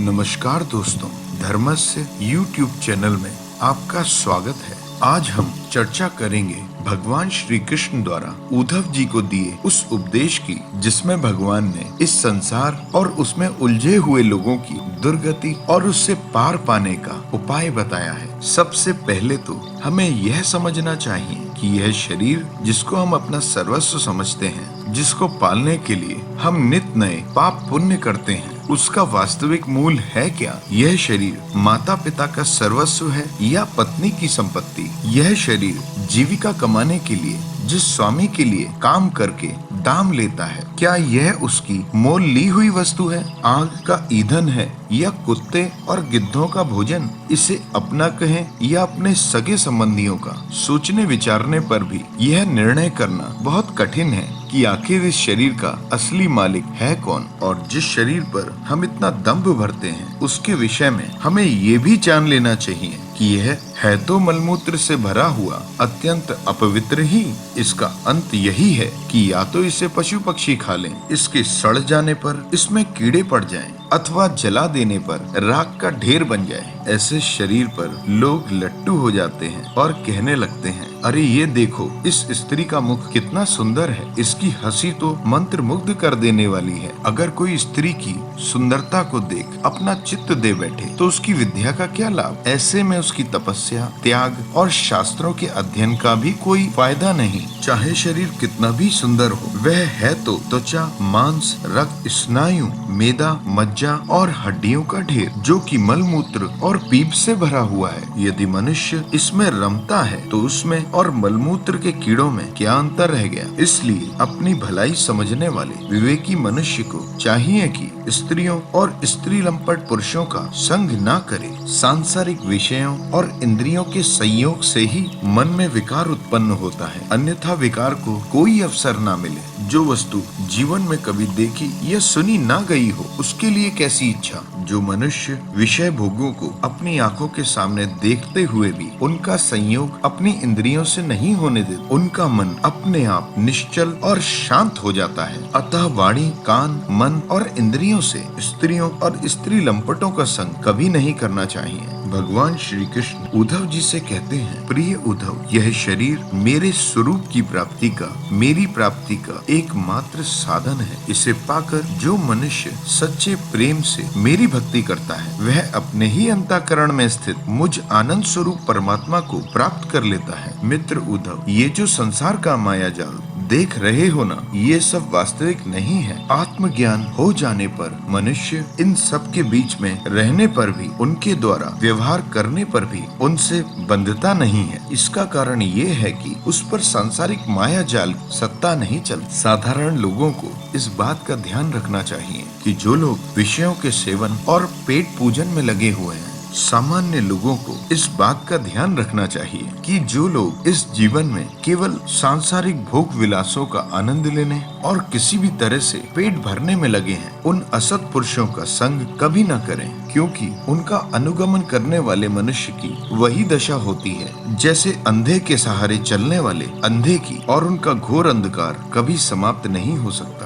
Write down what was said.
नमस्कार दोस्तों, धर्मस्य YouTube चैनल में आपका स्वागत है। आज हम चर्चा करेंगे भगवान श्री कृष्ण द्वारा उद्धव जी को दिए उस उपदेश की, जिसमें भगवान ने इस संसार और उसमें उलझे हुए लोगों की दुर्गति और उससे पार पाने का उपाय बताया है। सबसे पहले तो हमें यह समझना चाहिए कि यह शरीर जिसको हम अपना सर्वस्व समझते हैं, जिसको पालने के लिए हम नित नए पाप पुण्य करते हैं, उसका वास्तविक मूल है क्या? यह शरीर माता पिता का सर्वस्व है या पत्नी की संपत्ति? यह शरीर जीविका कमाने के लिए जिस स्वामी के लिए काम करके दाम लेता है, क्या यह उसकी मोल ली हुई वस्तु है? आग का ईंधन है या कुत्ते और गिद्धों का भोजन? इसे अपना कहें या अपने सगे संबंधियों का? सोचने विचारने पर भी यह निर्णय करना बहुत कठिन है कि आखिर इस शरीर का असली मालिक है कौन, और जिस शरीर पर हम इतना दंभ भरते हैं उसके विषय में हमें ये भी जान लेना चाहिए कि यह है तो मलमूत्र से भरा हुआ अत्यंत अपवित्र ही। इसका अंत यही है कि या तो इसे पशु पक्षी खा लें, इसके सड़ जाने पर इसमें कीड़े पड़ जाएं, अथवा जला देने पर राख का ढेर बन जाए। ऐसे शरीर पर लोग लट्टू हो जाते हैं और कहने लगते हैं, अरे ये देखो, इस स्त्री का मुख कितना सुंदर है, इसकी हंसी तो मंत्र मुग्ध कर देने वाली है। अगर कोई स्त्री की सुंदरता को देख अपना चित्त दे बैठे तो उसकी विद्या का क्या लाभ? ऐसे में उसकी तपस्या, त्याग और शास्त्रों के अध्ययन का भी कोई फायदा नहीं। चाहे शरीर कितना भी सुंदर हो, वह है तो त्वचा, मांस, रक्त, स्नायु, मेदा, मज्जा और हड्डियों का ढेर, जो कि मलमूत्र और पीप से भरा हुआ है। यदि मनुष्य इसमें रमता है तो उसमें और मलमूत्र के कीड़ों में क्या अंतर रह गया? इसलिए अपनी भलाई समझने वाले विवेकी मनुष्य को चाहिए कि स्त्रियों और स्त्री लंपट पुरुषों का संग ना करे। सांसारिक विषयों और इंद्रियों के संयोग से ही मन में विकार उत्पन्न होता है, अन्यथा विकार को कोई अवसर ना मिले। जो वस्तु जीवन में कभी देखी या सुनी ना गई हो, उसके लिए कैसी इच्छा? जो मनुष्य विषय भोगों को अपनी आंखों के सामने देखते हुए भी उनका संयोग अपनी इंद्रियों से नहीं होने देते, उनका मन अपने आप निश्चल और शांत हो जाता है। अतः वाणी, कान, मन और इंद्रियों से स्त्रियों और स्त्री लंपटों का संग कभी नहीं करना चाहिए। भगवान श्री कृष्ण उद्धव जी से कहते हैं, प्रिय उद्धव, यह शरीर मेरे स्वरूप की प्राप्ति का, मेरी प्राप्ति का एकमात्र साधन है। इसे पाकर जो मनुष्य सच्चे प्रेम से मेरी भक्ति करता है, वह अपने ही अंतःकरण में स्थित मुझ आनंद स्वरूप परमात्मा को प्राप्त कर लेता है। मित्र उद्धव, ये जो संसार का माया जाल देख रहे हो ना, ये सब वास्तविक नहीं है। आत्मज्ञान हो जाने पर मनुष्य इन सब के बीच में रहने पर भी, उनके द्वारा व्यवहार करने पर भी उनसे बंधता नहीं है। इसका कारण ये है कि उस पर सांसारिक माया जाल सत्ता नहीं चलती। साधारण लोगों को इस बात का ध्यान रखना चाहिए कि जो लोग विषयों के सेवन और पेट पूजन में लगे हुए हैं, सामान्य लोगों को इस बात का ध्यान रखना चाहिए कि जो लोग इस जीवन में केवल सांसारिक भोग विलासों का आनंद लेने और किसी भी तरह से पेट भरने में लगे हैं, उन असत पुरुषों का संग कभी न करें, क्योंकि उनका अनुगमन करने वाले मनुष्य की वही दशा होती है जैसे अंधे के सहारे चलने वाले अंधे की, और उनका घोर अंधकार कभी समाप्त नहीं हो सकता।